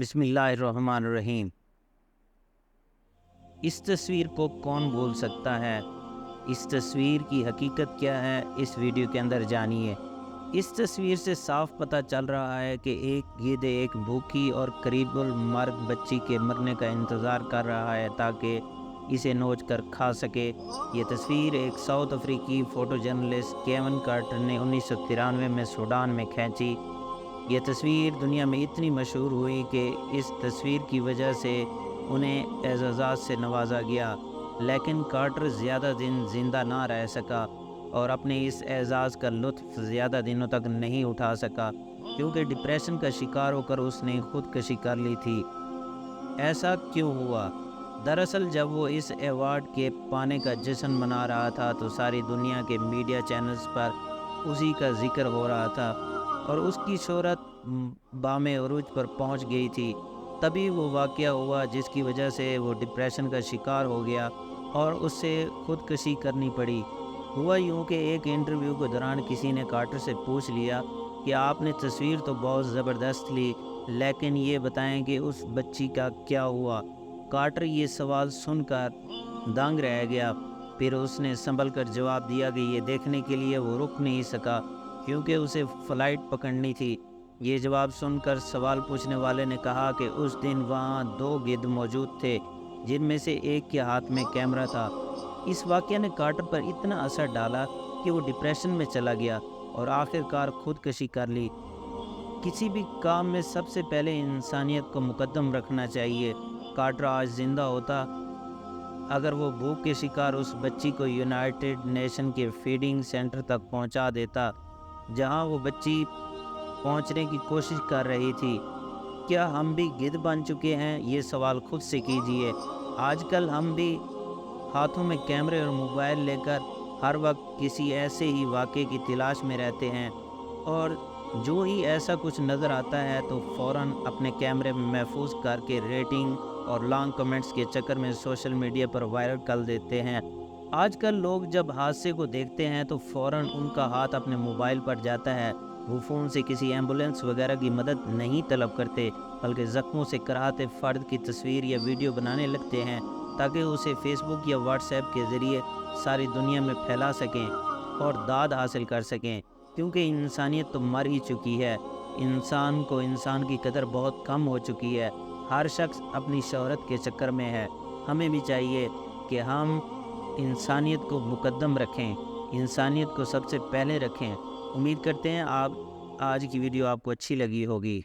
بسم اللہ الرحمن الرحیم۔ اس تصویر کو کون بھول سکتا ہے؟ اس تصویر کی حقیقت کیا ہے، اس ویڈیو کے اندر جانیے۔ اس تصویر سے صاف پتہ چل رہا ہے کہ ایک گدھے ایک بھوکی اور قریب المرگ بچی کے مرنے کا انتظار کر رہا ہے تاکہ اسے نوچ کر کھا سکے۔ یہ تصویر ایک ساؤتھ افریقی فوٹو جرنلسٹ کیون کارٹر نے 1993 میں سوڈان میں کھینچی۔ یہ تصویر دنیا میں اتنی مشہور ہوئی کہ اس تصویر کی وجہ سے انہیں اعزازات سے نوازا گیا، لیکن کارٹر زیادہ دن زندہ نہ رہ سکا اور اپنے اس اعزاز کا لطف زیادہ دنوں تک نہیں اٹھا سکا کیونکہ ڈپریشن کا شکار ہو کر اس نے خودکشی کر لی تھی۔ ایسا کیوں ہوا؟ دراصل جب وہ اس ایوارڈ کے پانے کا جشن منا رہا تھا تو ساری دنیا کے میڈیا چینلز پر اسی کا ذکر ہو رہا تھا اور اس کی شہرت بام عروج پر پہنچ گئی تھی۔ تبھی وہ واقعہ ہوا جس کی وجہ سے وہ ڈپریشن کا شکار ہو گیا اور اس سے خودکشی کرنی پڑی۔ ہوا یوں کہ ایک انٹرویو کے دوران کسی نے کارٹر سے پوچھ لیا کہ آپ نے تصویر تو بہت زبردست لی، لیکن یہ بتائیں کہ اس بچی کا کیا ہوا؟ کارٹر یہ سوال سن کر دنگ رہ گیا، پھر اس نے سنبھل کر جواب دیا کہ یہ دیکھنے کے لیے وہ رک نہیں سکا کیونکہ اسے فلائٹ پکڑنی تھی۔ یہ جواب سن کر سوال پوچھنے والے نے کہا کہ اس دن وہاں 2 گدھ موجود تھے جن میں سے ایک کے ہاتھ میں کیمرہ تھا۔ اس واقعہ نے کارٹر پر اتنا اثر ڈالا کہ وہ ڈپریشن میں چلا گیا اور آخر کار خودکشی کر لی۔ کسی بھی کام میں سب سے پہلے انسانیت کو مقدم رکھنا چاہیے۔ کارٹر آج زندہ ہوتا اگر وہ بھوک کے شکار اس بچی کو یونائٹڈ نیشن کے فیڈنگ سینٹر تک پہنچا دیتا جہاں وہ بچی پہنچنے کی کوشش کر رہی تھی۔ کیا ہم بھی گدھ بن چکے ہیں؟ یہ سوال خود سے کیجئے۔ آج کل ہم بھی ہاتھوں میں کیمرے اور موبائل لے کر ہر وقت کسی ایسے ہی واقعے کی تلاش میں رہتے ہیں اور جو ہی ایسا کچھ نظر آتا ہے تو فوراً اپنے کیمرے میں محفوظ کر کے ریٹنگ اور لانگ کمنٹس کے چکر میں سوشل میڈیا پر وائرل کر دیتے ہیں۔ آج کل لوگ جب حادثے کو دیکھتے ہیں تو فوراً ان کا ہاتھ اپنے موبائل پر جاتا ہے۔ وہ فون سے کسی ایمبولینس وغیرہ کی مدد نہیں طلب کرتے بلکہ زخموں سے کراہتے فرد کی تصویر یا ویڈیو بنانے لگتے ہیں تاکہ اسے فیس بک یا واٹس ایپ کے ذریعے ساری دنیا میں پھیلا سکیں اور داد حاصل کر سکیں، کیونکہ انسانیت تو مر ہی چکی ہے۔ انسان کی قدر بہت کم ہو چکی ہے۔ ہر شخص اپنی شہرت کے چکر میں ہے۔ ہمیں بھی چاہیے کہ ہم انسانیت کو مقدم رکھیں، انسانیت کو سب سے پہلے رکھیں۔ امید کرتے ہیں آج کی ویڈیو آپ کو اچھی لگی ہوگی۔